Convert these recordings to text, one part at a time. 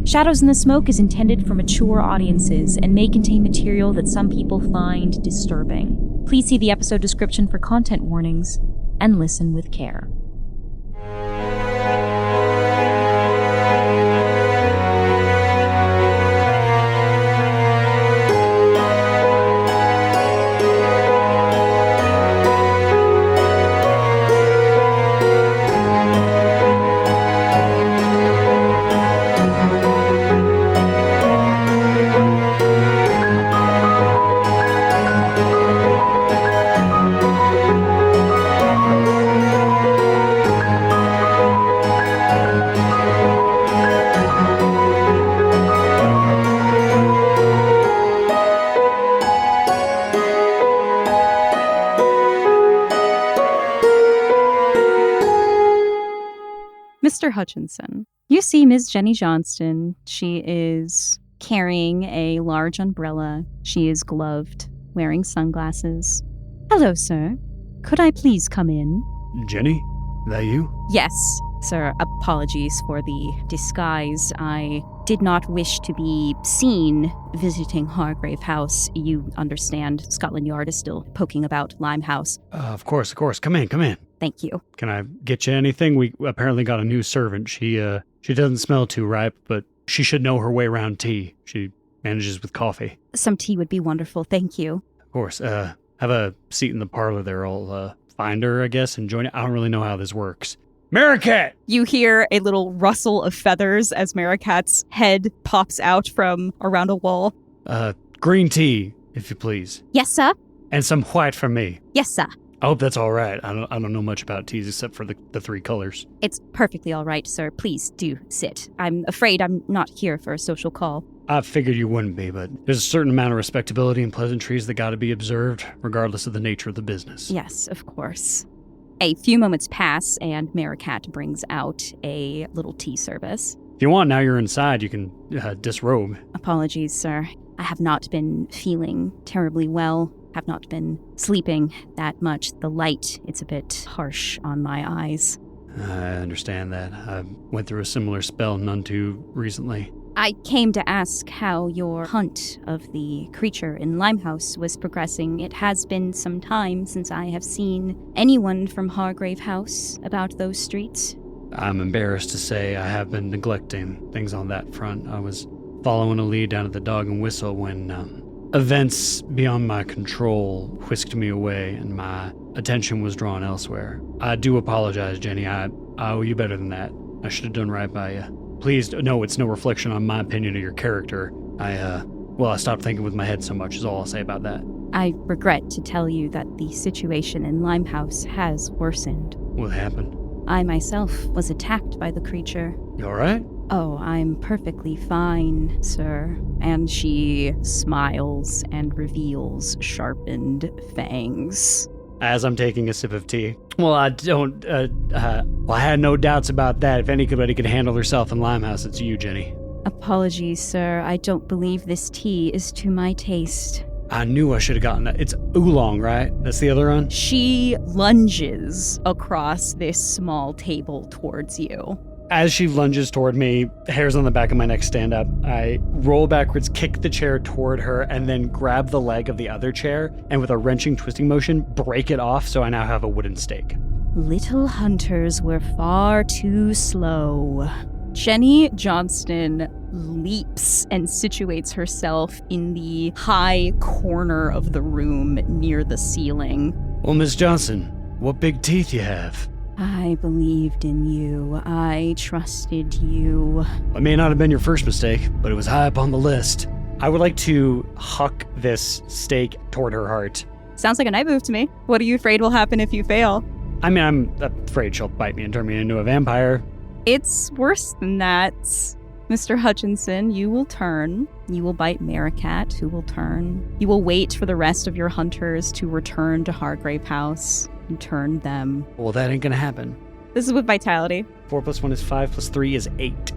Shadows in the Smoke is intended for mature audiences and may contain material that some people find disturbing. Please see the episode description for content warnings and listen with care. Mr. Hutchinson. You see Ms. Jenny Johnston. She is carrying a large umbrella. She is gloved, wearing sunglasses. Hello, sir. Could I please come in? Jenny? That you? Yes, sir. Apologies for the disguise. I did not wish to be seen visiting Hargrave House. You understand, Scotland Yard is still poking about Limehouse. Of course. Come in. Thank you. Can I get you anything? We apparently got a new servant. She doesn't smell too ripe, but she should know her way around tea. She manages with coffee. Some tea would be wonderful, thank you. Of course. Have a seat in the parlor there. I'll find her, I guess, and join it. I don't really know how this works. Maricat! You hear a little rustle of feathers as Maricat's head pops out from around a wall. Green tea, if you please. Yes, sir. And some white for me. Yes, sir. I hope that's all right. I don't know much about teas except for the three colors. It's perfectly all right, sir. Please do sit. I'm afraid I'm not here for a social call. I figured you wouldn't be, but there's a certain amount of respectability and pleasantries that gotta be observed, regardless of the nature of the business. Yes, of course. A few moments pass, and Maricat brings out a little tea service. If you want, now you're inside, you can disrobe. Apologies, sir. I have not been feeling terribly well. Have not been sleeping that much. The light, it's a bit harsh on my eyes. I understand that. I went through a similar spell none too recently. I came to ask how your hunt of the creature in Limehouse was progressing. It has been some time since I have seen anyone from Hargrave House about those streets. I'm embarrassed to say I have been neglecting things on that front. I was following a lead down at the Dog and Whistle when events beyond my control whisked me away and my attention was drawn elsewhere. I do apologize, Jenny. I owe you better than that. I should have done right by you. Please, no, it's no reflection on my opinion of your character. I stopped thinking with my head so much is all I'll say about that. I regret to tell you that the situation in Limehouse has worsened. What happened? I myself was attacked by the creature. You alright? Oh, I'm perfectly fine, sir. And she smiles and reveals sharpened fangs. As I'm taking a sip of tea. Well, I had no doubts about that. If anybody could handle herself in Limehouse, it's you, Jenny. Apologies, sir. I don't believe this tea is to my taste. I knew I should have gotten that. It's oolong, right? That's the other one? She lunges across this small table towards you. As she lunges toward me, hairs on the back of my neck stand up. I roll backwards, kick the chair toward her, and then grab the leg of the other chair, and with a wrenching, twisting motion, break it off so I now have a wooden stake. Little hunters were far too slow. Jenny Johnston leaps and situates herself in the high corner of the room near the ceiling. Well, Miss Johnson, what big teeth you have. I believed in you. I trusted you. It may not have been your first mistake, but it was high up on the list. I would like to huck this stake toward her heart. Sounds like a night move to me. What are you afraid will happen if you fail? I mean, I'm afraid she'll bite me and turn me into a vampire. It's worse than that. Mr. Hutchinson, you will turn. You will bite Maricat, who will turn. You will wait for the rest of your hunters to return to Hargrave House and turn them. Well, that ain't gonna happen. This is with Vitality. 4 + 1 is 5 + 3 is 8.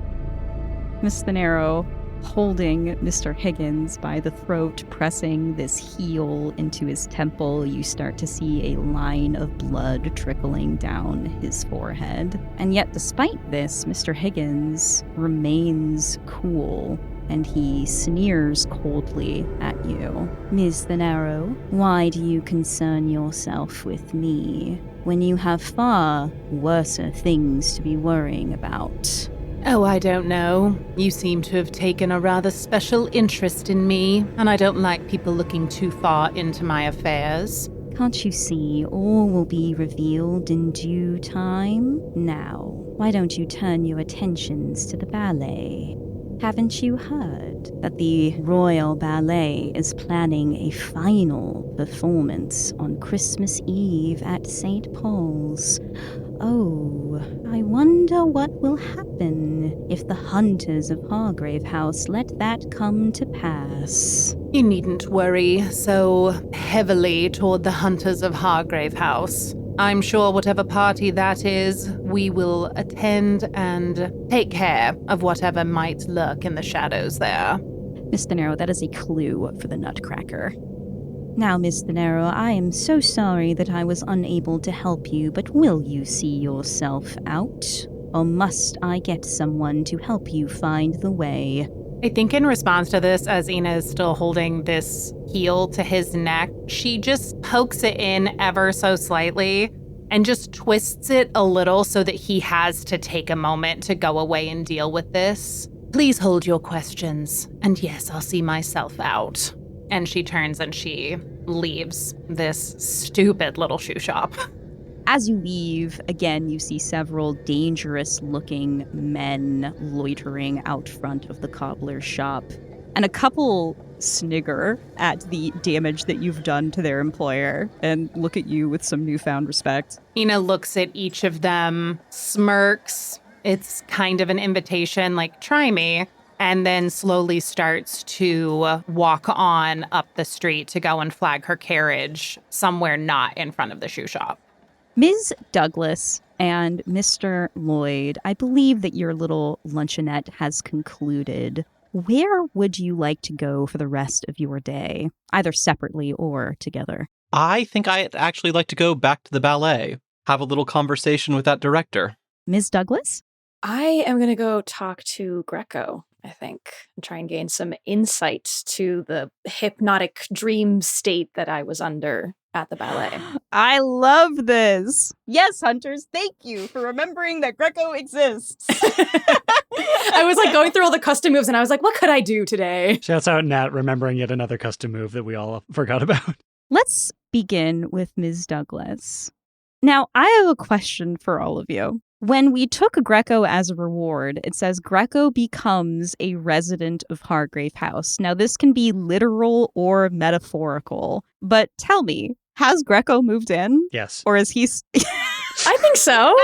Miss Thanero, holding Mr. Higgins by the throat, pressing this heel into his temple, you start to see a line of blood trickling down his forehead. And yet, despite this, Mr. Higgins remains cool, and he sneers coldly at you. Ms. Thanero, why do you concern yourself with me when you have far worser things to be worrying about? Oh, I don't know. You seem to have taken a rather special interest in me, and I don't like people looking too far into my affairs. Can't you see all will be revealed in due time? Now, why don't you turn your attentions to the ballet? Haven't you heard that the Royal Ballet is planning a final performance on Christmas Eve at St. Paul's? Oh, I wonder what will happen if the hunters of Hargrave House let that come to pass. You needn't worry so heavily toward the hunters of Hargrave House. I'm sure whatever party that is, we will attend and take care of whatever might lurk in the shadows there. Miss Thanero, that is a clue for the Nutcracker. Now, Miss Thanero, I am so sorry that I was unable to help you, but will you see yourself out? Or must I get someone to help you find the way? I think in response to this, as Ina is still holding this heel to his neck, she just pokes it in ever so slightly and just twists it a little so that he has to take a moment to go away and deal with this. Please hold your questions, and yes, I'll see myself out. And she turns and she leaves this stupid little shoe shop. As you leave, again, you see several dangerous-looking men loitering out front of the cobbler's shop, and a couple snigger at the damage that you've done to their employer and look at you with some newfound respect. Ina looks at each of them, smirks. It's kind of an invitation, like, try me, and then slowly starts to walk on up the street to go and flag her carriage somewhere not in front of the shoe shop. Ms. Douglas and Mr. Lloyd, I believe that your little luncheonette has concluded. Where would you like to go for the rest of your day, either separately or together? I think I'd actually like to go back to the ballet, have a little conversation with that director. Ms. Douglas? I am going to go talk to Greco, I think, and try and gain some insight to the hypnotic dream state that I was under at the ballet. I love this. Yes, hunters, thank you for remembering that Greco exists. I was like going through all the custom moves and I was like, what could I do today? Shouts out Nat, remembering yet another custom move that we all forgot about. Let's begin with Ms. Douglas. Now, I have a question for all of you. When we took Greco as a reward, it says Greco becomes a resident of Hargrave House. Now, this can be literal or metaphorical, but tell me, has Greco moved in? Yes. Or is he... I think so.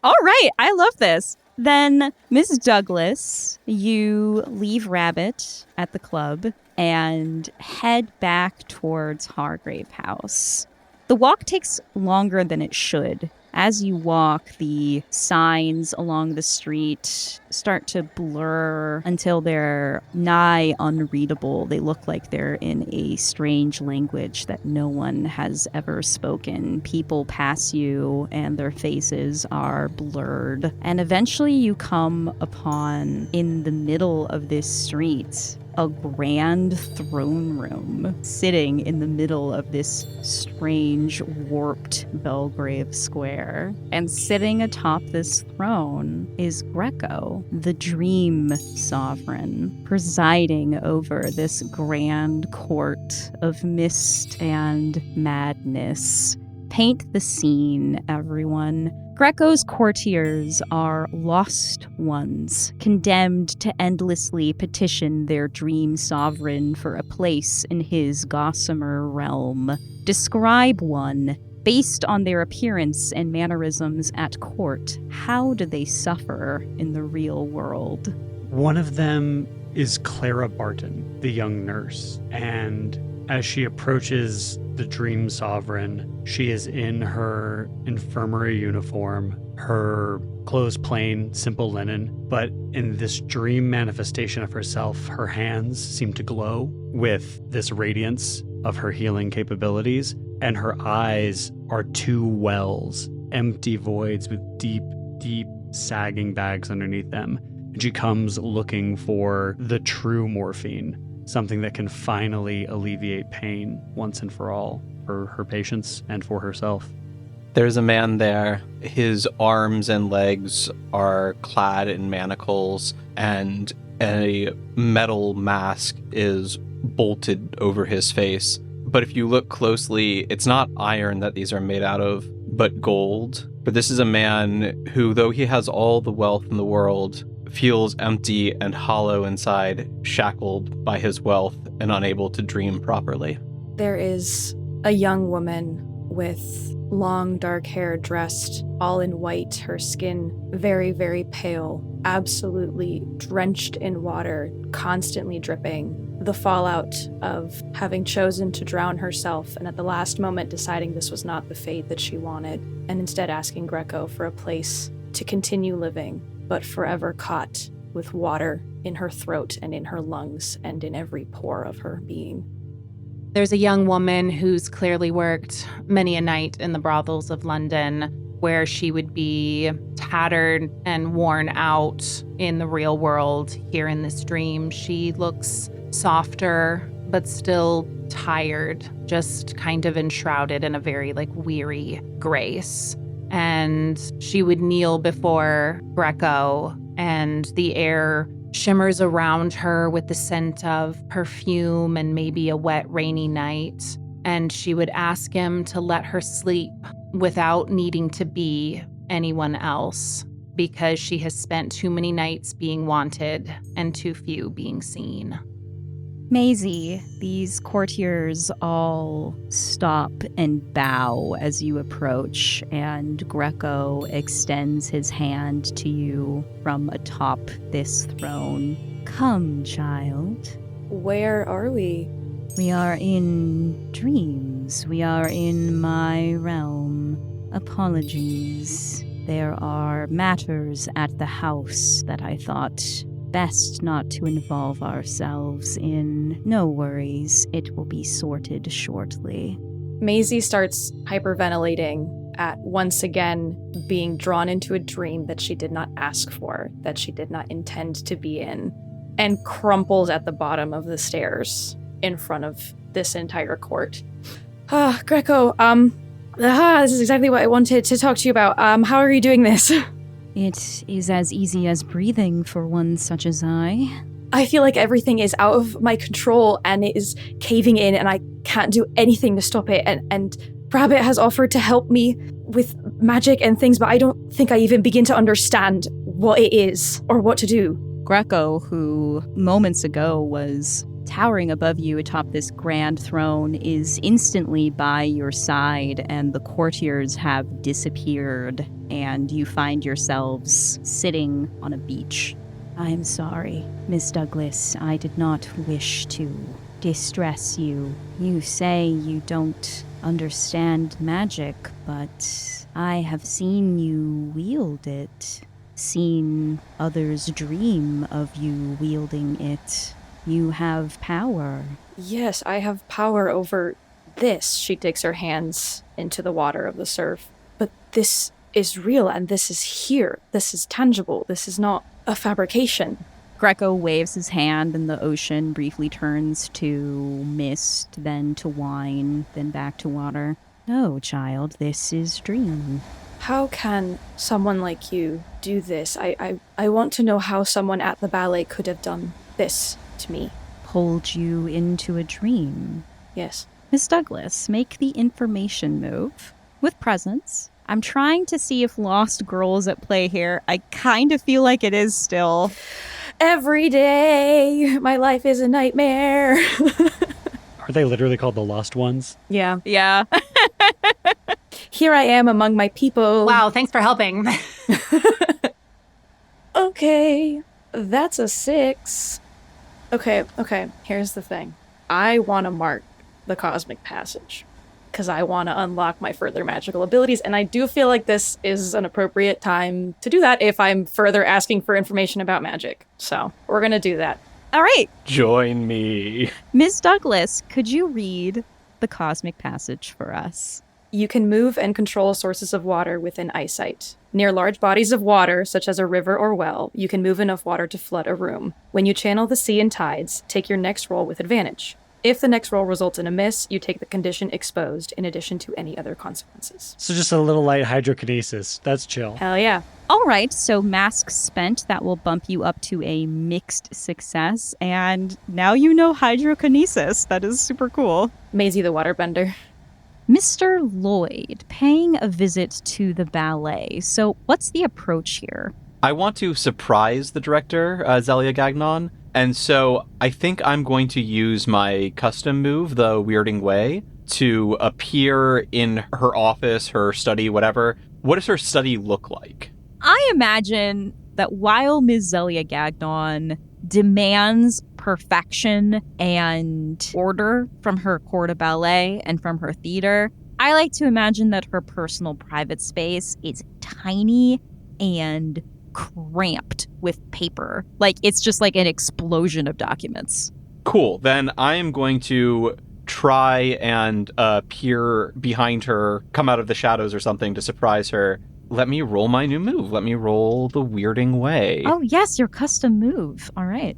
All right, I love this. Then, Ms. Douglas, you leave Rabbit at the club and head back towards Hargrave House. The walk takes longer than it should. As you walk, the signs along the street start to blur until they're nigh unreadable. They look like they're in a strange language that no one has ever spoken. People pass you and their faces are blurred. And eventually you come upon, in the middle of this street, a grand throne room sitting in the middle of this strange, warped Belgrave Square. And sitting atop this throne is Greco, the dream sovereign, presiding over this grand court of mist and madness. Paint the scene, everyone. Greco's courtiers are lost ones, condemned to endlessly petition their dream sovereign for a place in his gossamer realm. Describe one. Based on their appearance and mannerisms at court, how do they suffer in the real world? One of them is Clara Barton, the young nurse, and As she approaches the Dream Sovereign, she is in her infirmary uniform, her clothes plain, simple linen, but in this dream manifestation of herself, her hands seem to glow with this radiance of her healing capabilities, and her eyes are two wells, empty voids with deep, deep sagging bags underneath them. And she comes looking for the true morphine, something that can finally alleviate pain once and for all for her patients and for herself. There's a man there. His arms and legs are clad in manacles, and a metal mask is bolted over his face. But if you look closely, it's not iron that these are made out of, but gold. But this is a man who, though he has all the wealth in the world, feels empty and hollow inside, shackled by his wealth and unable to dream properly. There is a young woman with long dark hair, dressed all in white, her skin very, very pale, absolutely drenched in water, constantly dripping. The fallout of having chosen to drown herself and at the last moment deciding this was not the fate that she wanted, and instead asking Greco for a place to continue living, but forever caught with water in her throat and in her lungs and in every pore of her being. There's a young woman who's clearly worked many a night in the brothels of London, where she would be tattered and worn out in the real world. Here in this dream, she looks softer, but still tired, just kind of enshrouded in a very weary grace. And she would kneel before Greco, and the air shimmers around her with the scent of perfume and maybe a wet, rainy night. And she would ask him to let her sleep without needing to be anyone else, because she has spent too many nights being wanted and too few being seen. Maisie, these courtiers all stop and bow as you approach, and Greco extends his hand to you from atop this throne. Come, child. Where are we? We are in dreams. We are in my realm. Apologies. There are matters at the house that I thought best not to involve ourselves in. No worries, it will be sorted shortly. Maisie starts hyperventilating at once again being drawn into a dream that she did not ask for, that she did not intend to be in, and crumples at the bottom of the stairs in front of this entire court. Greco, this is exactly what I wanted to talk to you about. How are you doing this? It is as easy as breathing for one such as I. I feel like everything is out of my control and it is caving in and I can't do anything to stop it. And Rabbit has offered to help me with magic and things, but I don't think I even begin to understand what it is or what to do. Greco, who moments ago was towering above you atop this grand throne, is instantly by your side, and the courtiers have disappeared, and you find yourselves sitting on a beach. I am sorry, Miss Douglas. I did not wish to distress you. You say you don't understand magic, but I have seen you wield it, seen others dream of you wielding it. You have power. Yes, I have power over this. She digs her hands into the water of the surf. But this is real and this is here. This is tangible. This is not a fabrication. Greco waves his hand and the ocean briefly turns to mist, then to wine, then back to water. No, child, this is dream. How can someone like you do this? I want to know how someone at the ballet could have done this to me. Pulled you into a dream. Yes. Miss Douglas, make the information move with presence. I'm trying to see if Lost Girl is at play here. I kind of feel like it is still. Every day, my life is a nightmare. Are they literally called the Lost Ones? Yeah. Yeah. Here I am among my people. Wow, thanks for helping. Okay, that's a 6. Okay, here's the thing. I want to mark the Cosmic Passage, because I want to unlock my further magical abilities, and I do feel like this is an appropriate time to do that if I'm further asking for information about magic. So we're going to do that. All right. Join me. Ms. Douglas, could you read the Cosmic Passage for us? You can move and control sources of water within eyesight. Near large bodies of water, such as a river or well, you can move enough water to flood a room. When you channel the sea and tides, take your next roll with advantage. If the next roll results in a miss, you take the condition exposed in addition to any other consequences. So just a little light hydrokinesis. That's chill. Hell yeah. All right, so Mask Spent, that will bump you up to a mixed success, and now you know hydrokinesis. That is super cool. Maisie the Waterbender. Mr. Lloyd, paying a visit to the ballet. So what's the approach here? I want to surprise the director, Zelia Gagnon, and so I think I'm going to use my custom move, the Weirding Way, to appear in her office, her study, whatever. What does her study look like? I imagine that while Ms. Zelia Gagnon demands perfection and order from her corps de ballet and from her theater, I like to imagine that her personal private space is tiny and cramped with paper. Like, it's just like an explosion of documents. Cool. Then I am going to try and peer behind her, come out of the shadows or something to surprise her. Let me roll my new move. Let me roll the Weirding Way. Oh, yes, your custom move. All right.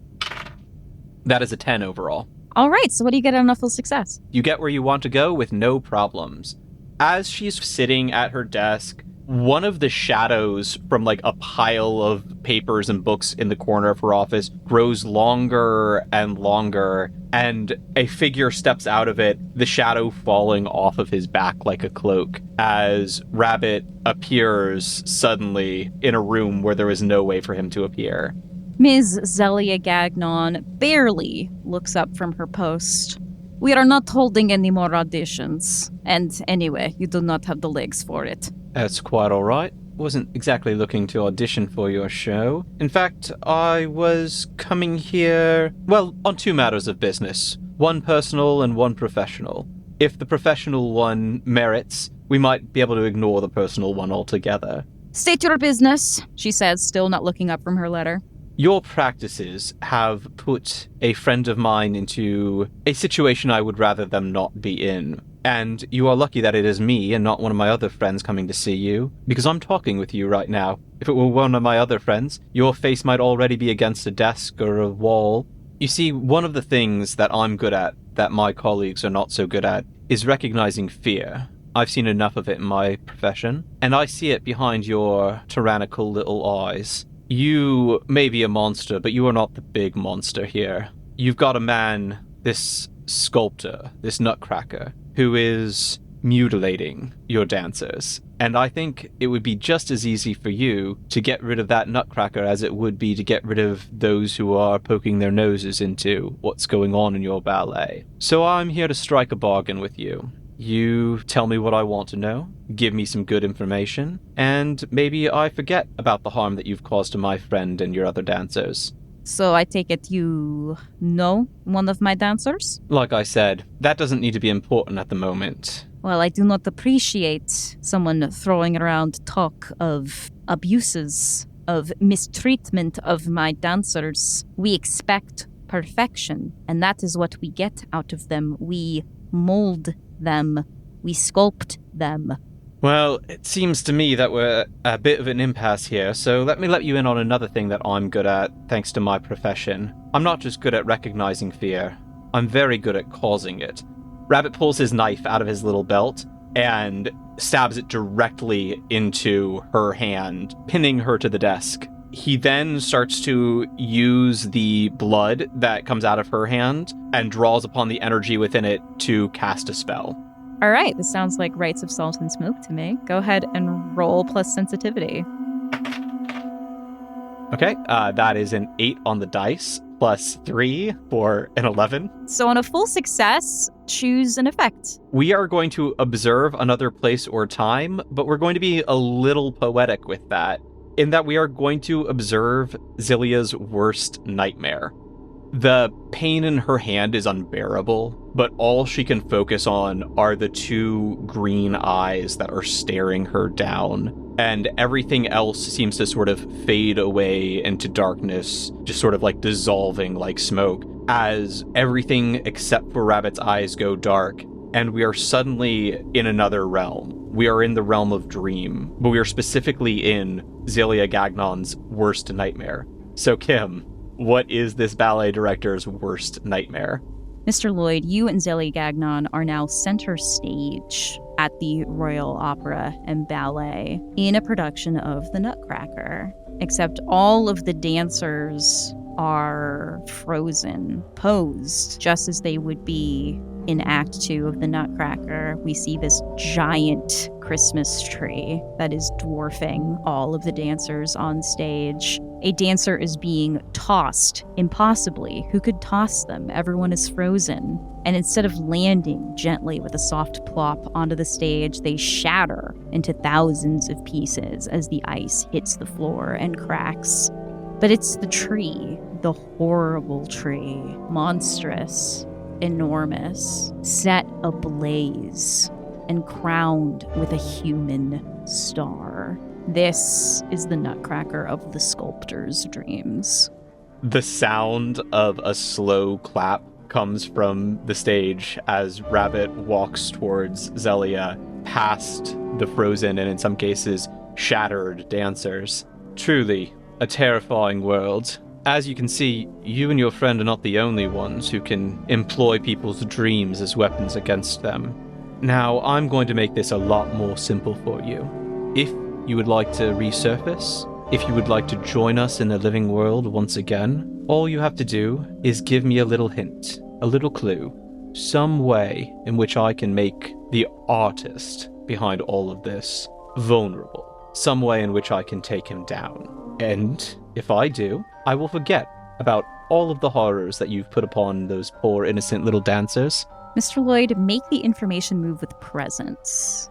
That is a 10 overall. All right, so what do you get on a full success? You get where you want to go with no problems. As she's sitting at her desk, one of the shadows from like a pile of papers and books in the corner of her office grows longer and longer, and a figure steps out of it, the shadow falling off of his back like a cloak, as Rabbit appears suddenly in a room where there was no way for him to appear. Ms. Zelia Gagnon barely looks up from her post. We are not holding any more auditions. And anyway, you do not have the legs for it. That's quite all right. Wasn't exactly looking to audition for your show. In fact, I was coming here, well, on two matters of business. One personal and one professional. If the professional one merits, we might be able to ignore the personal one altogether. State your business, she says, still not looking up from her letter. Your practices have put a friend of mine into a situation I would rather them not be in. And you are lucky that it is me and not one of my other friends coming to see you, because I'm talking with you right now. If it were one of my other friends, your face might already be against a desk or a wall. You see, one of the things that I'm good at that my colleagues are not so good at is recognizing fear. I've seen enough of it in my profession, and I see it behind your tyrannical little eyes. You may be a monster, but you are not the big monster here. You've got a man, this sculptor, this nutcracker, who is mutilating your dancers. And I think it would be just as easy for you to get rid of that nutcracker as it would be to get rid of those who are poking their noses into what's going on in your ballet. So I'm here to strike a bargain with you. You tell me what I want to know, give me some good information, and maybe I forget about the harm that you've caused to my friend and your other dancers. So I take it you know one of my dancers? Like I said, that doesn't need to be important at the moment. Well, I do not appreciate someone throwing around talk of abuses, of mistreatment of my dancers. We expect perfection, and that is what we get out of them. We mold them. We sculpt them. Well, it seems to me that we're a bit of an impasse here, so let me let you in on another thing that I'm good at, thanks to my profession. I'm not just good at recognizing fear, I'm very good at causing it. Rabbit pulls his knife out of his little belt and stabs it directly into her hand, pinning her to the desk. He then starts to use the blood that comes out of her hand and draws upon the energy within it to cast a spell. All right, this sounds like Rites of Salt and Smoke to me. Go ahead and roll plus sensitivity. Okay, that is an 8 on the dice, plus 3 for an 11. So on a full success, choose an effect. We are going to observe another place or time, but we're going to be a little poetic with that, in that we are going to observe Zilia's worst nightmare. The pain in her hand is unbearable, but all she can focus on are the two green eyes that are staring her down, and everything else seems to sort of fade away into darkness, just sort of like dissolving like smoke, as everything except for Rabbit's eyes go dark, and we are suddenly in another realm. We are in the realm of dream, but we are specifically in Zelia Gagnon's worst nightmare. So Kim, what is this ballet director's worst nightmare? Mr. Lloyd, you and Zelia Gagnon are now center stage at the Royal Opera and Ballet in a production of The Nutcracker, except all of the dancers are frozen, posed, just as they would be in Act 2 of The Nutcracker. We see this giant Christmas tree that is dwarfing all of the dancers on stage. A dancer is being tossed impossibly. Who could toss them? Everyone is frozen. And instead of landing gently with a soft plop onto the stage, they shatter into thousands of pieces as the ice hits the floor and cracks. But it's the tree, the horrible tree, monstrous, enormous, set ablaze, and crowned with a human star. This is the Nutcracker of the sculptor's dreams. The sound of a slow clap comes from the stage as Rabbit walks towards Zelia, past the frozen and in some cases shattered dancers. Truly a terrifying world. As you can see, you and your friend are not the only ones who can employ people's dreams as weapons against them. Now, I'm going to make this a lot more simple for you. If you would like to resurface, if you would like to join us in the living world once again, all you have to do is give me a little hint, a little clue, some way in which I can make the artist behind all of this vulnerable, some way in which I can take him down. And if I do, I will forget about all of the horrors that you've put upon those poor innocent little dancers. Mr. Lloyd, make the information move with presence.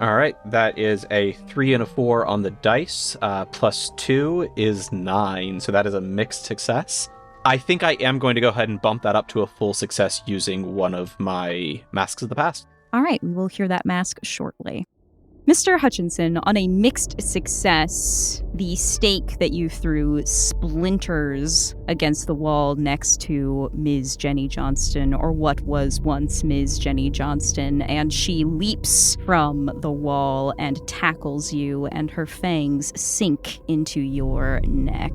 All right, that is a 3 and a 4 on the dice. Plus 2 is 9, so that is a mixed success. I think I am going to go ahead and bump that up to a full success using one of my Masks of the Past. All right, we will hear that mask shortly. Mr. Hutchinson, on a mixed success, the stake that you threw splinters against the wall next to Ms. Jenny Johnston, or what was once Ms. Jenny Johnston, and she leaps from the wall and tackles you, and her fangs sink into your neck.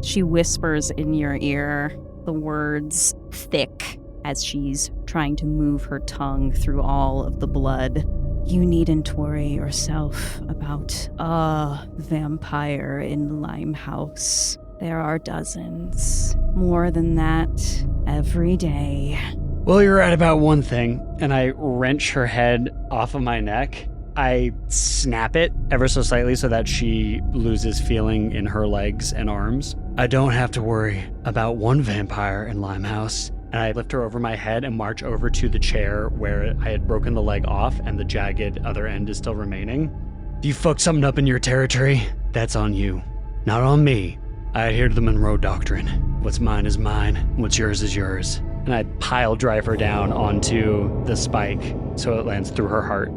She whispers in your ear, the words thick, as she's trying to move her tongue through all of the blood. You needn't worry yourself about a vampire in Limehouse. There are dozens. More than that, every day. Well, you're right about one thing, and I wrench her head off of my neck. I snap it ever so slightly so that she loses feeling in her legs and arms. I don't have to worry about one vampire in Limehouse. And I lift her over my head and march over to the chair where I had broken the leg off and the jagged other end is still remaining. If you fucked something up in your territory, that's on you, not on me. I adhere to the Monroe Doctrine. What's mine is mine, what's yours is yours. And I pile drive her down onto the spike so it lands through her heart.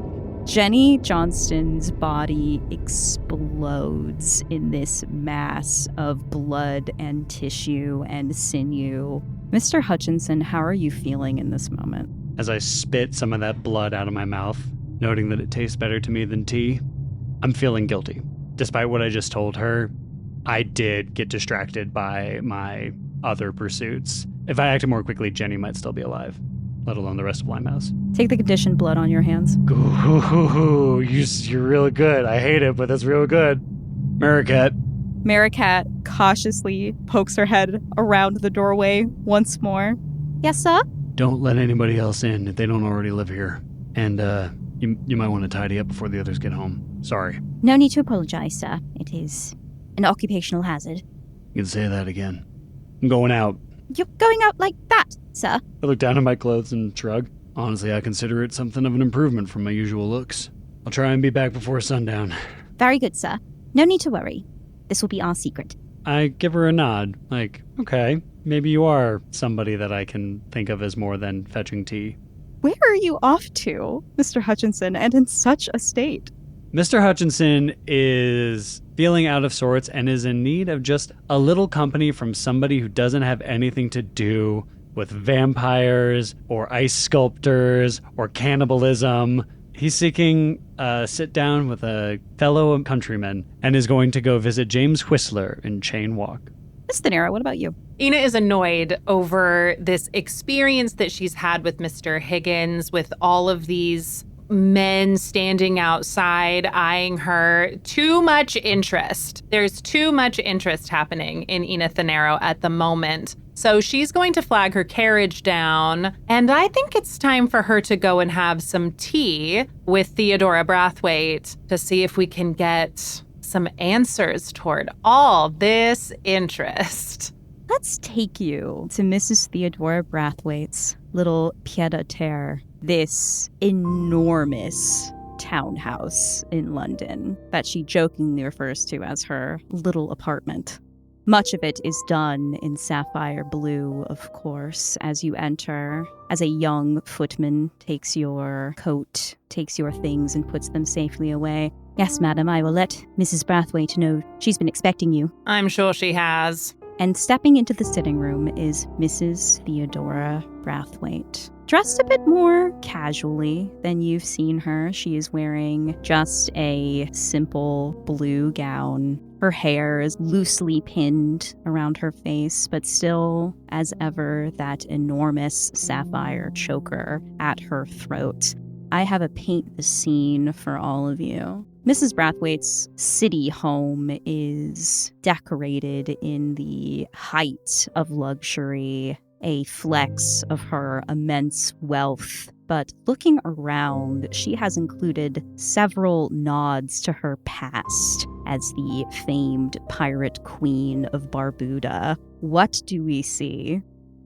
Jenny Johnston's body explodes in this mass of blood and tissue and sinew. Mr. Hutchinson, how are you feeling in this moment? As I spit some of that blood out of my mouth, noting that it tastes better to me than tea, I'm feeling guilty. Despite what I just told her, I did get distracted by my other pursuits. If I acted more quickly, Jenny might still be alive, let alone the rest of Limehouse. Take the conditioned blood on your hands. Ooh, you're real good. I hate it, but that's real good. Maricat. Maricat cautiously pokes her head around the doorway once more. Yes, sir? Don't let anybody else in if they don't already live here. And you might want to tidy up before the others get home. Sorry. No need to apologize, sir. It is an occupational hazard. You can say that again. I'm going out. You're going out like that, sir? I look down at my clothes and shrug. Honestly, I consider it something of an improvement from my usual looks. I'll try and be back before sundown. Very good, sir. No need to worry. This will be our secret. I give her a nod, like, okay, maybe you are somebody that I can think of as more than fetching tea. Where are you off to, Mr. Hutchinson, and in such a state? Mr. Hutchinson is feeling out of sorts and is in need of just a little company from somebody who doesn't have anything to do with vampires or ice sculptors or cannibalism. He's seeking a sit down with a fellow countryman and is going to go visit James Whistler in Chain Walk. Miss Thanero, what about you? Ina is annoyed over this experience that she's had with Mr. Higgins, with all of these men standing outside eyeing her. Too much interest. There's too much interest happening in Ina Thanero at the moment. So she's going to flag her carriage down, and I think it's time for her to go and have some tea with Theodora Brathwaite to see if we can get some answers toward all this interest. Let's take you to Mrs. Theodora Brathwaite's little pied-à-terre, this enormous townhouse in London that she jokingly refers to as her little apartment. Much of it is done in sapphire blue, of course, as you enter, as a young footman takes your coat, takes your things, and puts them safely away. Yes, madam, I will let Mrs. Brathwaite know she's been expecting you. I'm sure she has. And stepping into the sitting room is Mrs. Theodora Brathwaite. Dressed a bit more casually than you've seen her. She is wearing just a simple blue gown. Her hair is loosely pinned around her face, but still, as ever, that enormous sapphire choker at her throat. I have a paint the scene for all of you. Mrs. Brathwaite's city home is decorated in the height of luxury, a flex of her immense wealth. But looking around, she has included several nods to her past as the famed pirate queen of Barbuda. What do we see?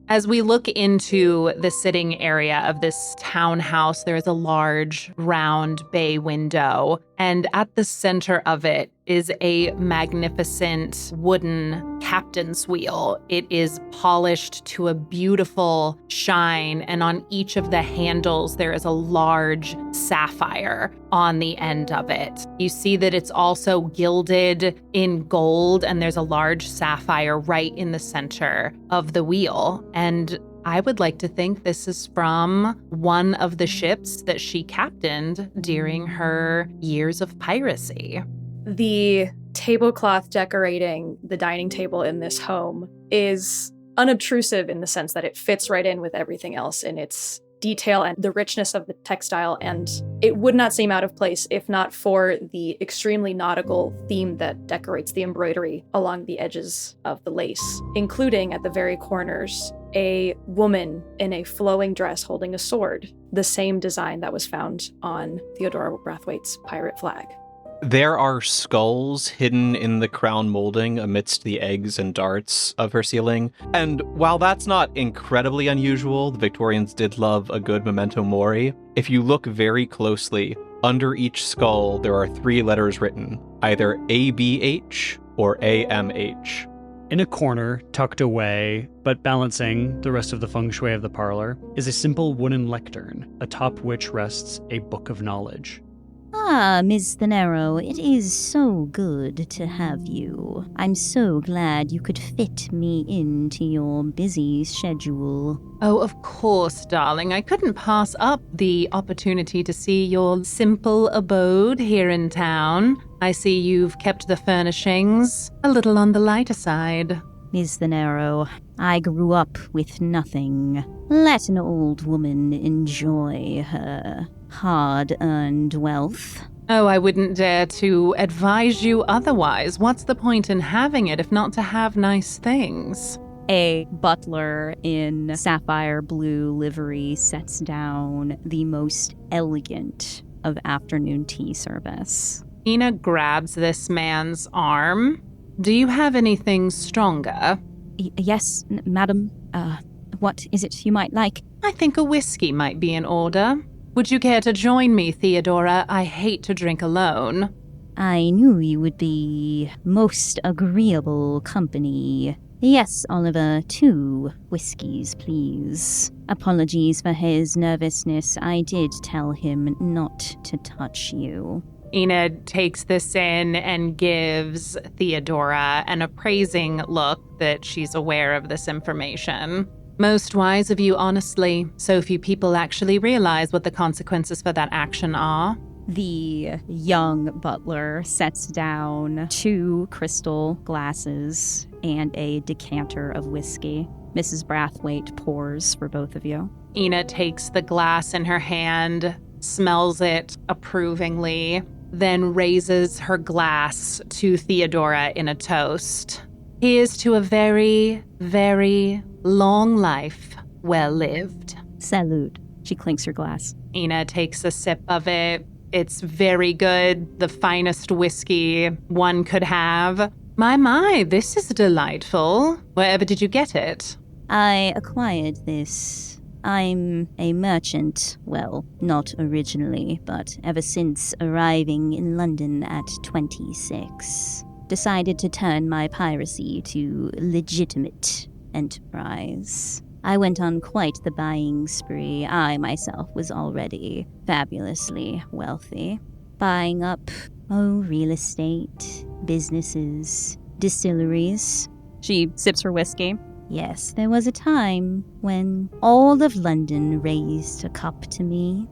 As we look into the sitting area of this townhouse, there is a large round bay window, and at the center of it is a magnificent wooden captain's wheel. It is polished to a beautiful shine, and on each of the handles, there is a large sapphire on the end of it. You see that it's also gilded in gold, and there's a large sapphire right in the center of the wheel. And I would like to think this is from one of the ships that she captained during her years of piracy. The tablecloth decorating the dining table in this home is unobtrusive in the sense that it fits right in with everything else in its detail and the richness of the textile, and it would not seem out of place if not for the extremely nautical theme that decorates the embroidery along the edges of the lace, including at the very corners a woman in a flowing dress holding a sword, the same design that was found on Theodora Brathwaite's pirate flag. There are skulls hidden in the crown molding amidst the eggs and darts of her ceiling. And while that's not incredibly unusual, the Victorians did love a good memento mori. If you look very closely, under each skull there are 3 letters written, either ABH or AMH. In a corner, tucked away, but balancing the rest of the feng shui of the parlor, is a simple wooden lectern, atop which rests a book of knowledge. Ah, Miss Thanero, it is so good to have you. I'm so glad you could fit me into your busy schedule. Oh, of course, darling. I couldn't pass up the opportunity to see your simple abode here in town. I see you've kept the furnishings a little on the lighter side. Miss Thanero, I grew up with nothing. Let an old woman enjoy her hard-earned wealth. Oh, I wouldn't dare to advise you otherwise. What's the point in having it if not to have nice things? A butler in sapphire blue livery sets down the most elegant of afternoon tea service. Ina grabs this man's arm. Do you have anything stronger? Yes, madam. What is it you might like? I think a whiskey might be in order. Would you care to join me, Theodora? I hate to drink alone. I knew you would be most agreeable company. Yes, Oliver, 2 whiskeys, please. Apologies for his nervousness. I did tell him not to touch you. Enid takes this in and gives Theodora an appraising look that she's aware of this information. Most wise of you, honestly. So few people actually realize what the consequences for that action are. The young butler sets down 2 crystal glasses and a decanter of whiskey. Mrs. Brathwaite pours for both of you. Enid takes the glass in her hand, smells it approvingly, then raises her glass to Theodora in a toast. Here's to a very, very long life, well lived. Salute. She clinks her glass. Enid takes a sip of it. It's very good, the finest whiskey one could have. My, this is delightful. Wherever did you get it? I acquired this. I'm a merchant. Well, not originally, but ever since arriving in London at 26. Decided to turn my piracy to legitimate enterprise. I went on quite the buying spree. I myself was already fabulously wealthy. Buying up, real estate, businesses, distilleries. She sips her whiskey. Yes, there was a time when all of London raised a cup to me,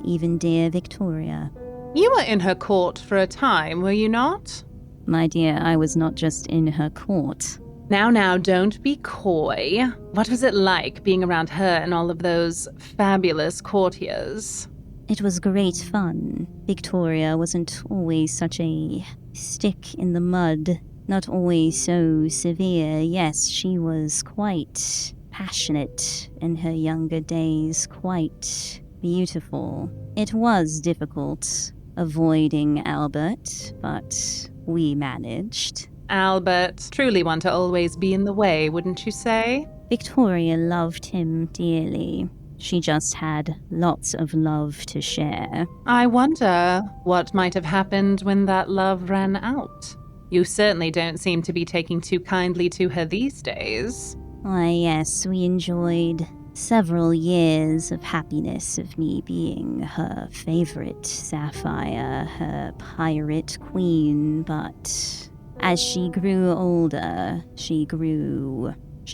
even dear Victoria. You were in her court for a time, were you not? My dear, I was not just in her court. Now, don't be coy. What was it like being around her and all of those fabulous courtiers? It was great fun. Victoria wasn't always such a stick in the mud, not always so severe. Yes, she was quite passionate in her younger days, quite beautiful. It was difficult avoiding Albert, but we managed. Albert, truly one to always be in the way, wouldn't you say? Victoria loved him dearly. She just had lots of love to share. I wonder what might have happened when that love ran out. You certainly don't seem to be taking too kindly to her these days. Why, yes, we enjoyed several years of happiness of me being her favorite sapphire, her pirate queen, but as she grew older, she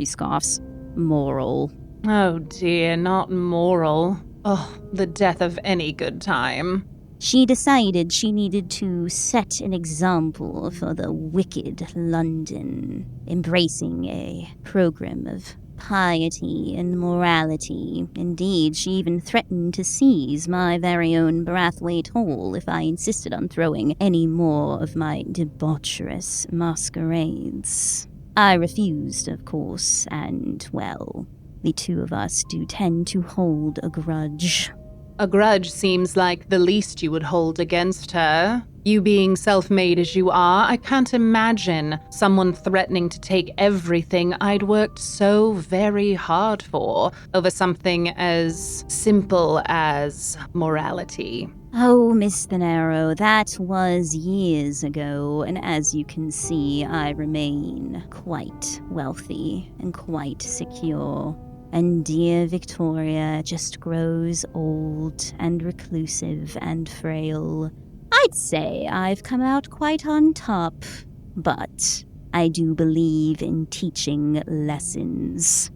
scoffs, moral. Oh dear, not moral. Oh, the death of any good time. She decided she needed to set an example for the wicked London, embracing a program of piety and morality. Indeed, she even threatened to seize my very own Brathwaite Hall if I insisted on throwing any more of my debaucherous masquerades. I refused, of course, and, well, the 2 of us do tend to hold a grudge. A grudge seems like the least you would hold against her. You being self-made as you are, I can't imagine someone threatening to take everything I'd worked so very hard for over something as simple as morality. Oh, Miss Thanero, that was years ago, and as you can see, I remain quite wealthy and quite secure. And dear Victoria just grows old and reclusive and frail. I'd say I've come out quite on top, but I do believe in teaching lessons.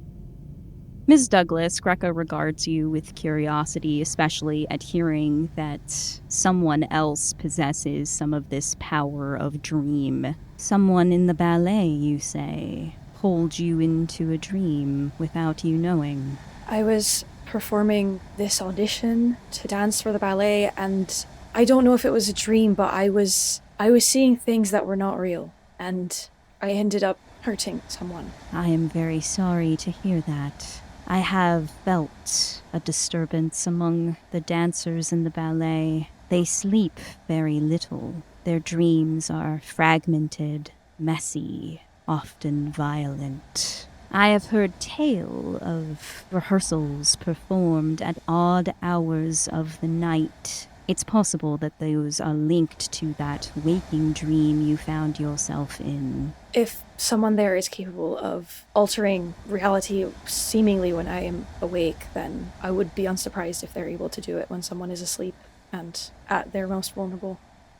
Ms. Douglas, Greco regards you with curiosity, especially at hearing that someone else possesses some of this power of dream. Someone in the ballet, you say, pulled you into a dream without you knowing. I was performing this audition to dance for the ballet, and I don't know if it was a dream, but I was seeing things that were not real, and I ended up hurting someone. I am very sorry to hear that. I have felt a disturbance among the dancers in the ballet. They sleep very little. Their dreams are fragmented, messy, often violent. I have heard tale of rehearsals performed at odd hours of the night. It's possible that those are linked to that waking dream you found yourself in. If someone there is capable of altering reality seemingly when I am awake, then I would be unsurprised if they're able to do it when someone is asleep and at their most vulnerable.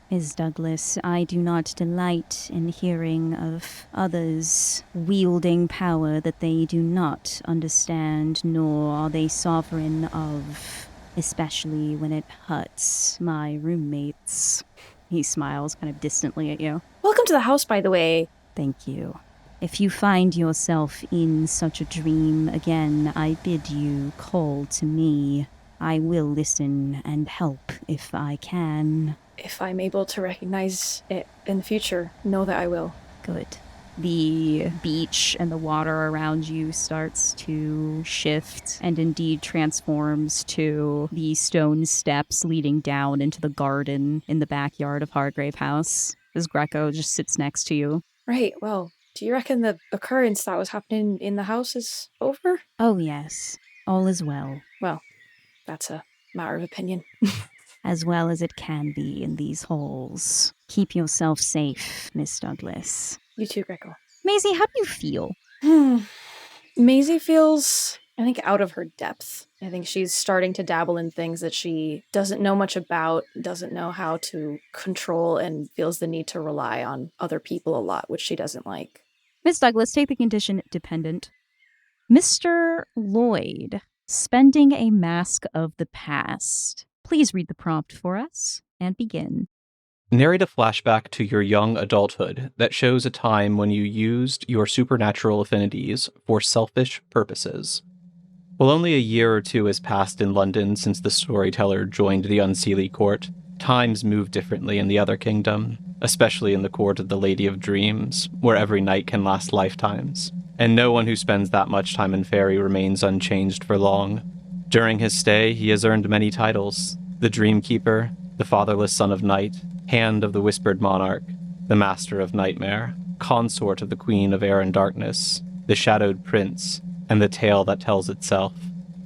Ms. Douglas, I do not delight in hearing of others wielding power that they do not understand, nor are they sovereign of, especially when it hurts my roommates. He smiles kind of distantly at you. Welcome to the house, by the way. Thank you. If you find yourself in such a dream again, I bid you call to me. I will listen and help if I can. If I'm able to recognize it in the future, know that I will. Good. The beach and the water around you starts to shift and indeed transforms to the stone steps leading down into the garden in the backyard of Hargrave House, as Greco just sits next to you. Right, well, do you reckon the occurrence that was happening in the house is over? Oh yes, all is well. Well, that's a matter of opinion. As well as it can be in these halls. Keep yourself safe, Miss Douglas. You too, Greco. Maisie, how do you feel? Maisie feels, I think, out of her depth. I think she's starting to dabble in things that she doesn't know much about, doesn't know how to control, and feels the need to rely on other people a lot, which she doesn't like. Miss Douglas, take the condition dependent. Mr. Lloyd, spending a mask of the past. Please read the prompt for us and begin. Narrate a flashback to your young adulthood that shows a time when you used your supernatural affinities for selfish purposes. While only a year or two has passed in London since the storyteller joined the Unseelie court, times move differently in the other kingdom, especially in the court of the Lady of Dreams, where every night can last lifetimes, and no one who spends that much time in Fairy remains unchanged for long. During his stay, he has earned many titles: the Dreamkeeper, the Fatherless Son of Night, Hand of the Whispered Monarch, the Master of Nightmare, Consort of the Queen of Air and Darkness, the Shadowed Prince, and the Tale That Tells Itself.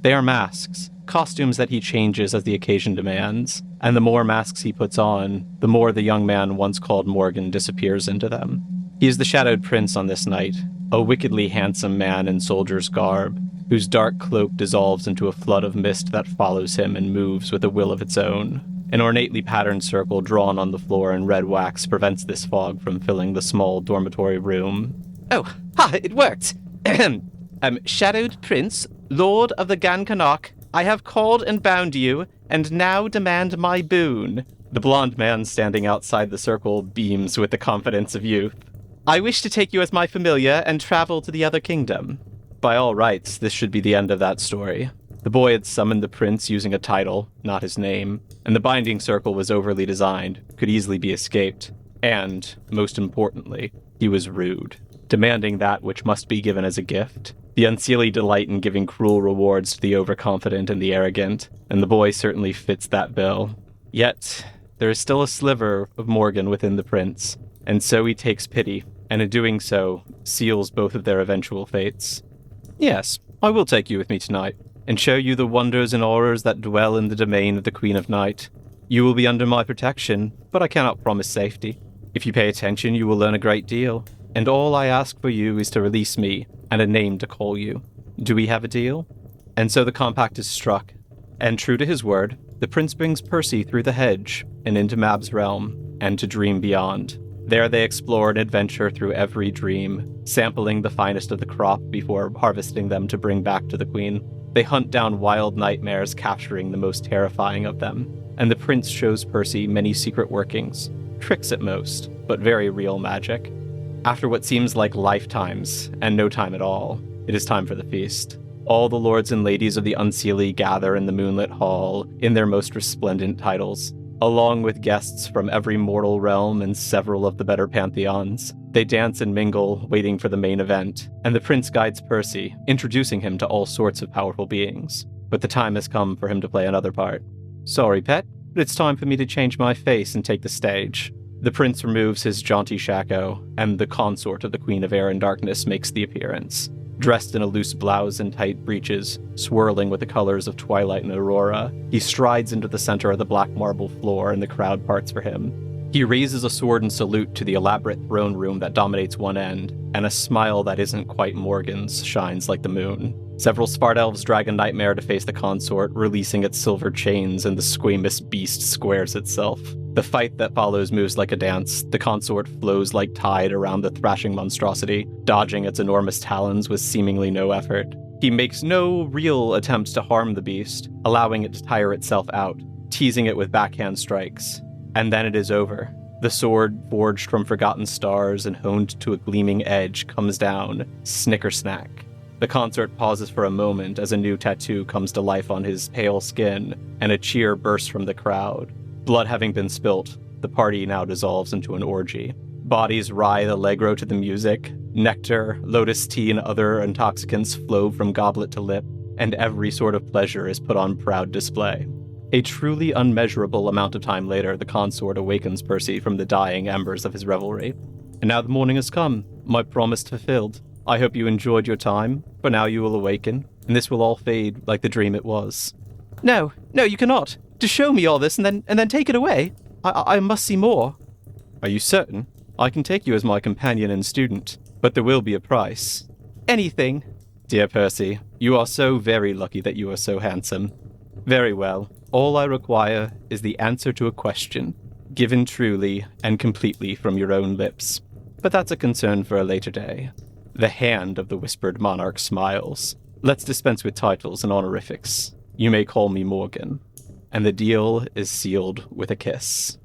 They are masks, costumes that he changes as the occasion demands, and the more masks he puts on, the more the young man once called Morgan disappears into them. He is the Shadowed Prince on this night, a wickedly handsome man in soldier's garb, whose dark cloak dissolves into a flood of mist that follows him and moves with a will of its own. An ornately patterned circle drawn on the floor in red wax prevents this fog from filling the small dormitory room. Oh, it worked! Shadowed Prince, Lord of the Gancanok, I have called and bound you, and now demand my boon. The blond man standing outside the circle beams with the confidence of youth. I wish to take you as my familiar and travel to the other kingdom. By all rights, this should be the end of that story. The boy had summoned the prince using a title, not his name, and the binding circle was overly designed, could easily be escaped. And, most importantly, he was rude, demanding that which must be given as a gift. The Unseelie delight in giving cruel rewards to the overconfident and the arrogant, and the boy certainly fits that bill. Yet, there is still a sliver of Morgan within the prince, and so he takes pity, and in doing so, seals both of their eventual fates. Yes, I will take you with me tonight, and show you the wonders and horrors that dwell in the domain of the Queen of Night. You will be under my protection, but I cannot promise safety. If you pay attention, you will learn a great deal, and all I ask for you is to release me, and a name to call you. Do we have a deal? And so the compact is struck, and true to his word, the prince brings Percy through the hedge, and into Mab's realm, and to Dream Beyond. There they explore and adventure through every dream, sampling the finest of the crop before harvesting them to bring back to the queen. They hunt down wild nightmares, capturing the most terrifying of them, and the prince shows Percy many secret workings, tricks at most, but very real magic. After what seems like lifetimes, and no time at all, it is time for the feast. All the lords and ladies of the Unseelie gather in the moonlit hall in their most resplendent titles, along with guests from every mortal realm and several of the better pantheons. They dance and mingle, waiting for the main event, and the prince guides Percy, introducing him to all sorts of powerful beings. But the time has come for him to play another part. Sorry, pet, but it's time for me to change my face and take the stage. The prince removes his jaunty shako, and the consort of the Queen of Air and Darkness makes the appearance. Dressed in a loose blouse and tight breeches, swirling with the colors of twilight and aurora, he strides into the center of the black marble floor and the crowd parts for him. He raises a sword in salute to the elaborate throne room that dominates one end, and a smile that isn't quite Morgan's shines like the moon. Several Svardelves drag a nightmare to face the consort, releasing its silver chains, and the squamous beast squares itself. The fight that follows moves like a dance. The consort flows like tide around the thrashing monstrosity, dodging its enormous talons with seemingly no effort. He makes no real attempt to harm the beast, allowing it to tire itself out, teasing it with backhand strikes. And then it is over. The sword, forged from forgotten stars and honed to a gleaming edge, comes down, snicker-snack. The consort pauses for a moment as a new tattoo comes to life on his pale skin, and a cheer bursts from the crowd. Blood having been spilt, the party now dissolves into an orgy. Bodies writhe allegro to the music, nectar, lotus tea, and other intoxicants flow from goblet to lip, and every sort of pleasure is put on proud display. A truly unmeasurable amount of time later, the consort awakens Percy from the dying embers of his revelry. And now the morning has come, my promise fulfilled. I hope you enjoyed your time, for now you will awaken, and this will all fade like the dream it was. No, you cannot. To show me all this and then take it away. I must see more. Are you certain? I can take you as my companion and student, but there will be a price. Anything. Dear Percy, you are so very lucky that you are so handsome. Very well. All I require is the answer to a question, given truly and completely from your own lips. But that's a concern for a later day. The hand of the whispered monarch smiles. Let's dispense with titles and honorifics. You may call me Morgan. And the deal is sealed with a kiss.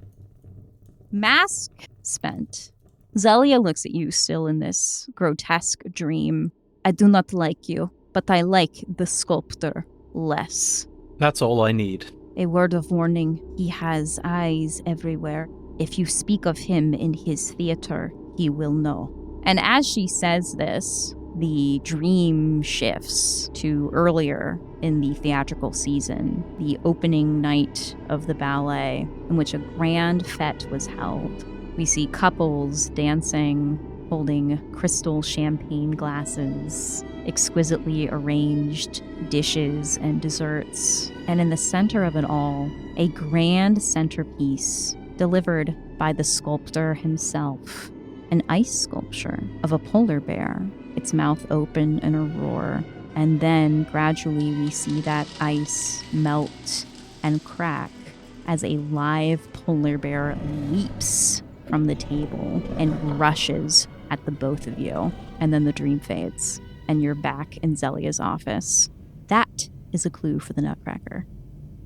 Mask spent. Zelia looks at you still in this grotesque dream. I do not like you, but I like the sculptor less. That's all I need. A word of warning, he has eyes everywhere. If you speak of him in his theater, he will know. And as she says this, the dream shifts to earlier in the theatrical season, the opening night of the ballet, in which a grand fete was held. We see couples dancing, holding crystal champagne glasses, exquisitely arranged dishes and desserts, and in the center of it all, a grand centerpiece delivered by the sculptor himself, an ice sculpture of a polar bear, its mouth open in a roar, and then gradually we see that ice melt and crack as a live polar bear leaps from the table and rushes at the both of you, and then the dream fades, and you're back in Zelia's office. That is a clue for the Nutcracker.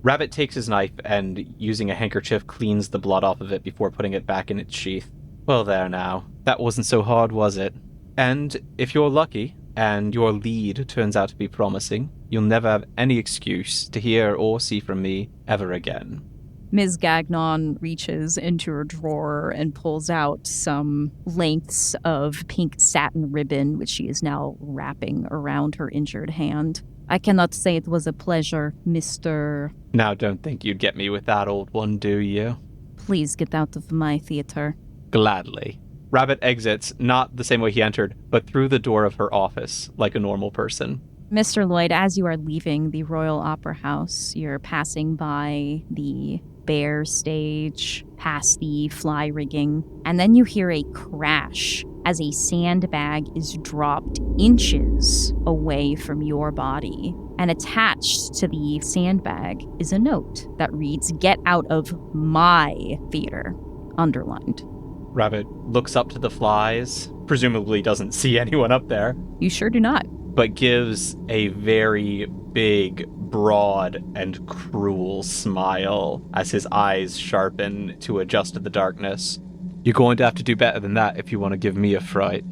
Rabbit takes his knife and, using a handkerchief, cleans the blood off of it before putting it back in its sheath. Well, there now. That wasn't so hard, was it? And if you're lucky, and your lead turns out to be promising, you'll never have any excuse to hear or see from me ever again. Ms. Gagnon reaches into her drawer and pulls out some lengths of pink satin ribbon, which she is now wrapping around her injured hand. I cannot say it was a pleasure, Mr. Now don't think you'd get me with that old one, do you? Please get out of my theater. Gladly. Rabbit exits, not the same way he entered, but through the door of her office, like a normal person. Mr. Lloyd, as you are leaving the Royal Opera House, you're passing by the bear stage, past the fly rigging, and then you hear a crash as a sandbag is dropped inches away from your body. And attached to the sandbag is a note that reads, "Get out of my theater," underlined. Rabbit looks up to the flies, presumably doesn't see anyone up there. You sure do not. But gives a very big, broad, and cruel smile as his eyes sharpen to adjust to the darkness. You're going to have to do better than that if you want to give me a fright.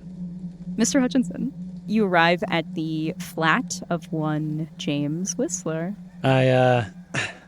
Mr. Hutchinson, you arrive at the flat of one James Whistler. I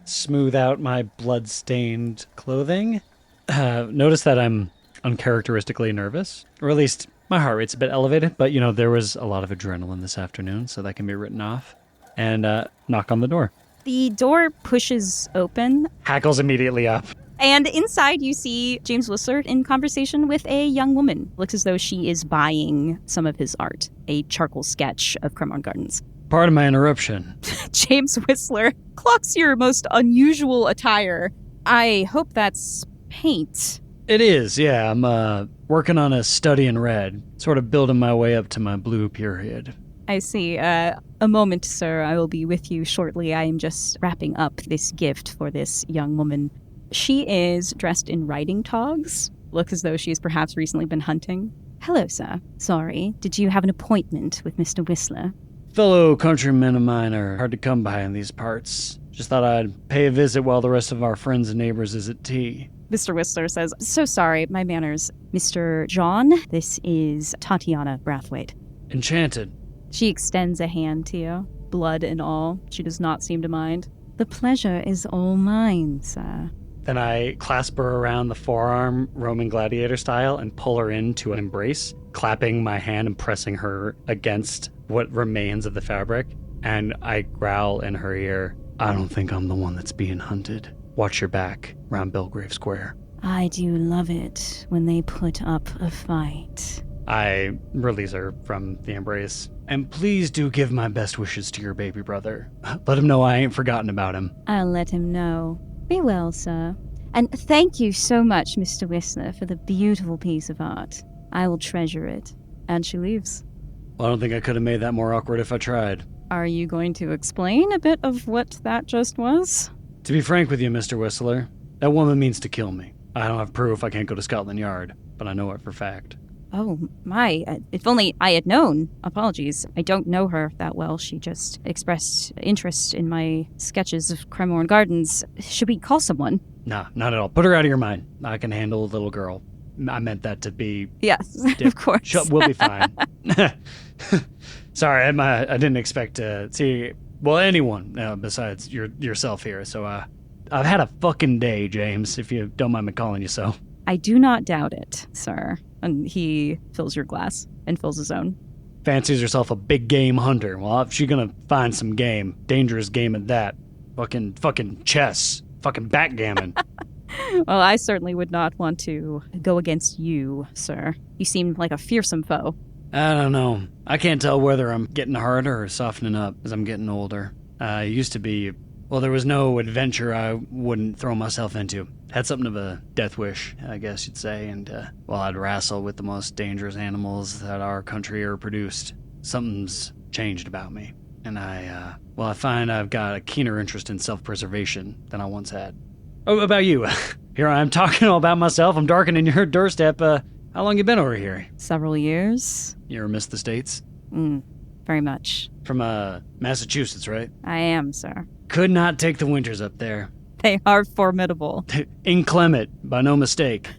smooth out my blood-stained clothing. Notice that I'm uncharacteristically nervous, or at least my heart rate's a bit elevated, but, there was a lot of adrenaline this afternoon, so that can be written off. And knock on the door. The door pushes open. Hackles immediately up. And inside, you see James Whistler in conversation with a young woman. Looks as though she is buying some of his art, a charcoal sketch of Cremorne Gardens. Pardon my interruption. James Whistler clocks your most unusual attire. I hope that's paint. It is, yeah. I'm working on a study in red, sort of building my way up to my blue period. I see. A moment, sir. I will be with you shortly. I am just wrapping up this gift for this young woman. She is dressed in riding togs. Looks as though she has perhaps recently been hunting. Hello, sir. Sorry. Did you have an appointment with Mr. Whistler? Fellow countrymen of mine are hard to come by in these parts. Just thought I'd pay a visit while the rest of our friends and neighbors is at tea. Mr. Whistler says, so sorry, my manners. Mr. John, this is Tatiana Brathwaite. Enchanted. She extends a hand to you, blood and all. She does not seem to mind. The pleasure is all mine, sir. Then I clasp her around the forearm, Roman gladiator style, and pull her into an embrace, clapping my hand and pressing her against what remains of the fabric. And I growl in her ear, I don't think I'm the one that's being hunted. Watch your back, round Belgrave Square. I do love it when they put up a fight. I release her from the embrace. And please do give my best wishes to your baby brother. Let him know I ain't forgotten about him. I'll let him know. Be well, sir. And thank you so much, Mr. Whistler, for the beautiful piece of art. I will treasure it. And she leaves. Well, I don't think I could have made that more awkward if I tried. Are you going to explain a bit of what that just was? To be frank with you, Mr. Whistler, that woman means to kill me. I don't have proof. I can't go to Scotland Yard, but I know it for fact. Oh, my. If only I had known. Apologies. I don't know her that well. She just expressed interest in my sketches of Cremorne Gardens. Should we call someone? Nah, not at all. Put her out of your mind. I can handle a little girl. I meant that to be... Yes, of course. We'll be fine. Sorry, I didn't expect to see... Well, anyone besides yourself here. So I've had a fucking day, James, if you don't mind me calling you so. I do not doubt it, sir. And he fills your glass and fills his own. Fancies herself a big game hunter. Well, if she's gonna find some game, dangerous game at that. Fucking chess. Fucking backgammon. Well, I certainly would not want to go against you, sir. You seem like a fearsome foe. I don't know. I can't tell whether I'm getting harder or softening up as I'm getting older. I used to be... Well, there was no adventure I wouldn't throw myself into. Had something of a death wish, I guess you'd say, and, I'd wrestle with the most dangerous animals that our country ever produced. Something's changed about me, and I find I've got a keener interest in self-preservation than I once had. Oh, about you. Here I am talking all about myself. I'm darkening your doorstep. How long you been over here? Several years. You ever miss the States? Very much. From, Massachusetts, right? I am, sir. Could not take the winters up there. They are formidable. Inclement, by no mistake.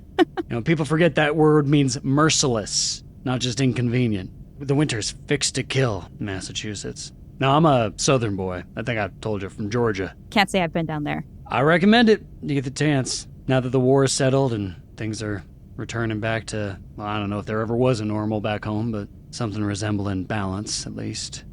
People forget that word means merciless, not just inconvenient. The winter's fixed to kill, Massachusetts. Now, I'm a southern boy. I think I told you, from Georgia. Can't say I've been down there. I recommend it. You get the chance. Now that the war is settled and things are returning back to, well, I don't know if there ever was a normal back home, but something resembling balance, at least.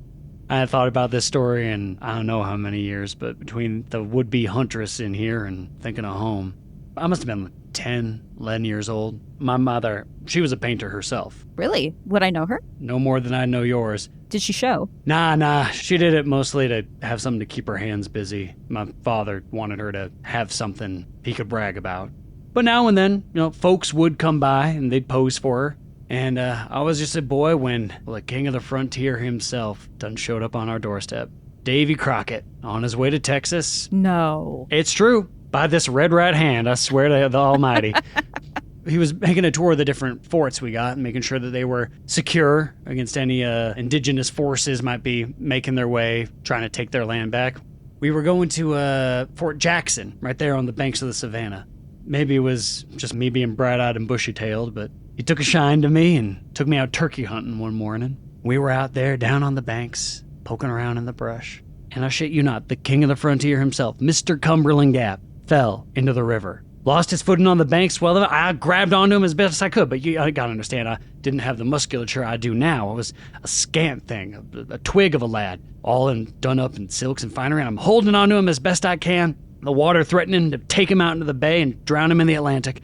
I had thought about this story in I don't know how many years, but between the would-be huntress in here and thinking of home, I must have been 10, 11 years old. My mother, she was a painter herself. Really? Would I know her? No more than I know yours. Did she show? Nah. She did it mostly to have something to keep her hands busy. My father wanted her to have something he could brag about. But now and then, folks would come by and they'd pose for her. And I was just a boy when the king of the frontier himself done showed up on our doorstep. Davy Crockett, on his way to Texas. No. It's true. By this red right hand, I swear to the Almighty. He was making a tour of the different forts we got and making sure that they were secure against any indigenous forces might be making their way, trying to take their land back. We were going to Fort Jackson, right there on the banks of the Savannah. Maybe it was just me being bright-eyed and bushy-tailed, but he took a shine to me and took me out turkey hunting one morning. We were out there down on the banks, poking around in the brush. And I shit you not, the king of the frontier himself, Mr. Cumberland Gap, fell into the river. Lost his footing on the banks. Well, I grabbed onto him as best as I could, but I gotta understand, I didn't have the musculature I do now. I was a scant thing, a twig of a lad, all done up in silks and finery, and I'm holding onto him as best I can. the water threatening to take him out into the bay and drown him in the Atlantic.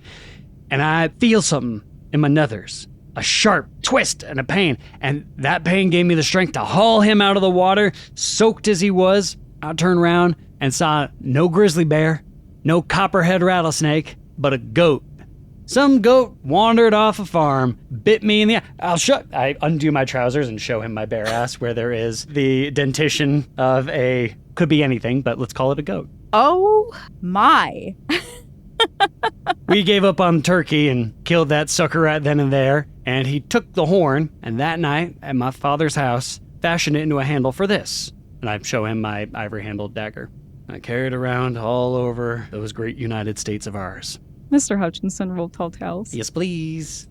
And I feel something in my nethers, a sharp twist and a pain, and that pain gave me the strength to haul him out of the water. Soaked as he was, I turned around and saw no grizzly bear, no copperhead rattlesnake, but a goat. Some goat wandered off a farm, bit me in the eye. I undo my trousers and show him my bare ass where there is the dentition of a, could be anything, but let's call it a goat. Oh my. We gave up on turkey and killed that sucker right then and there, and he took the horn, and that night at my father's house, fashioned it into a handle for this. And I show him my ivory-handled dagger. I carry it around all over those great United States of ours. Mr. Hutchinson rolled tall tales. Yes, please.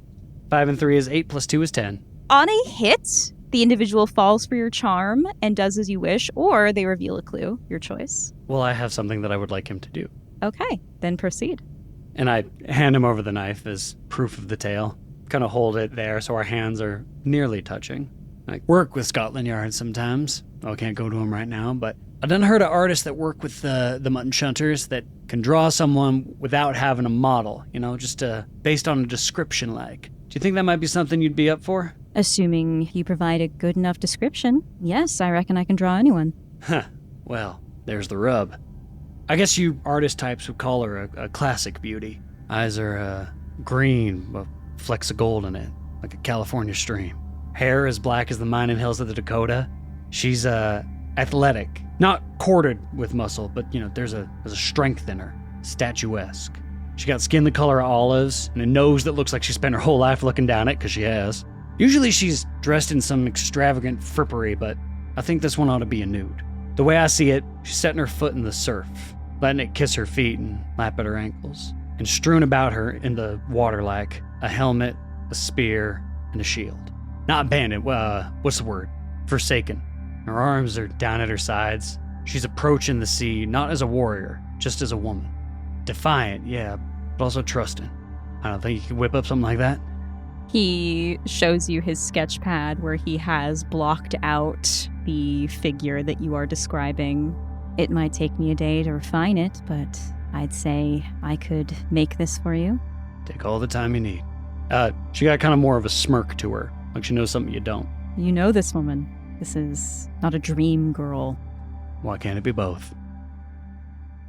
5 and 3 is 8, plus 2 is 10. On a hit, the individual falls for your charm and does as you wish, or they reveal a clue, your choice. Well, I have something that I would like him to do. Okay, then proceed. And I hand him over the knife as proof of the tale. Kind of hold it there so our hands are nearly touching. I work with Scotland Yard sometimes. I can't go to them right now, but I done heard of artists that work with the mutton shunters that can draw someone without having a model, just based on a description like. Do you think that might be something you'd be up for? Assuming you provide a good enough description, yes, I reckon I can draw anyone. Huh. Well, there's the rub. I guess you artist types would call her a classic beauty. Eyes are green with flecks of gold in it, like a California stream. Hair as black as the mining hills of the Dakota. She's athletic, not corded with muscle, but there's a strength in her, statuesque. She got skin the color of olives and a nose that looks like she spent her whole life looking down it, because she has. Usually she's dressed in some extravagant frippery, but I think this one ought to be a nude. The way I see it, she's setting her foot in the surf, letting it kiss her feet and lap at her ankles, and strewn about her in the water like a helmet, a spear, and a shield. Not abandoned, what's the word? Forsaken. Her arms are down at her sides. She's approaching the sea, not as a warrior, just as a woman. Defiant, yeah, but also trusting. I don't think you could whip up something like that. He shows you his sketch pad where he has blocked out the figure that you are describing. It might take me a day to refine it, but I'd say I could make this for you. Take all the time you need. She got kind of more of a smirk to her, like she knows something you don't. You know this woman. This is not a dream girl. Why can't it be both?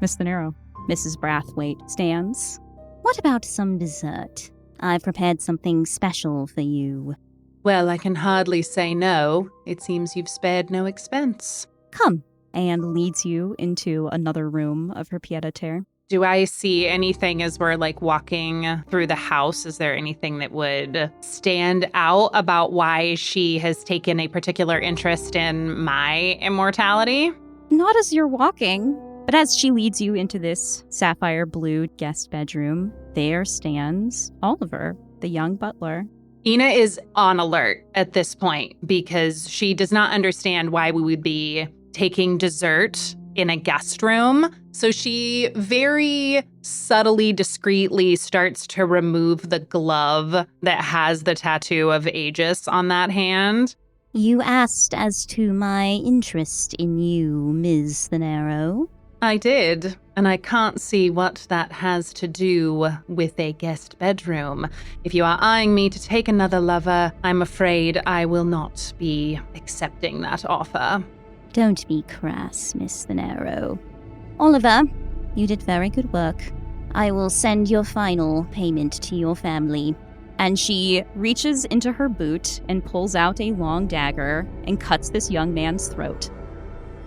Miss Thanero. Mrs. Brathwaite stands. What about some dessert? I've prepared something special for you. Well, I can hardly say no. It seems you've spared no expense. Come. And leads you into another room of her pied-à-terre. Do I see anything as we're walking through the house? Is there anything that would stand out about why she has taken a particular interest in my immortality? Not as you're walking, but as she leads you into this sapphire blue guest bedroom, there stands Oliver, the young butler. Ina is on alert at this point because she does not understand why we would be taking dessert in a guest room. So she very subtly, discreetly starts to remove the glove that has the tattoo of Aegis on that hand. You asked as to my interest in you, Ms. Thanero. I did, and I can't see what that has to do with a guest bedroom. If you are eyeing me to take another lover, I'm afraid I will not be accepting that offer. Don't be crass, Miss Thanero. Oliver, you did very good work. I will send your final payment to your family. And she reaches into her boot and pulls out a long dagger and cuts this young man's throat.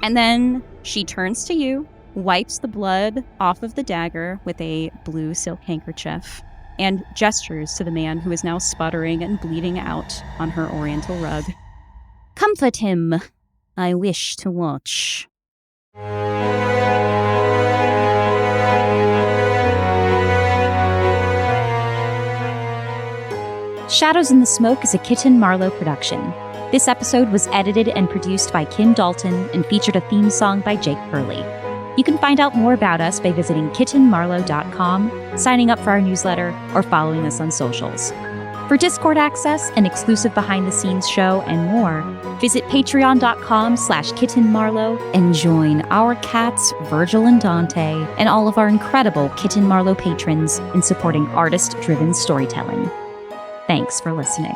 And then she turns to you, wipes the blood off of the dagger with a blue silk handkerchief, and gestures to the man who is now sputtering and bleeding out on her oriental rug. Comfort him. I wish to watch. Shadows in the Smoke is a Kitten Marlowe production. This episode was edited and produced by Kim Dalton and featured a theme song by Jake Pierle. You can find out more about us by visiting kittenmarlowe.com, signing up for our newsletter, or following us on socials. For Discord access, an exclusive behind-the-scenes show, and more, visit patreon.com/kittenmarlowe and join our cats, Virgil and Dante, and all of our incredible Kitten Marlowe patrons in supporting artist-driven storytelling. Thanks for listening.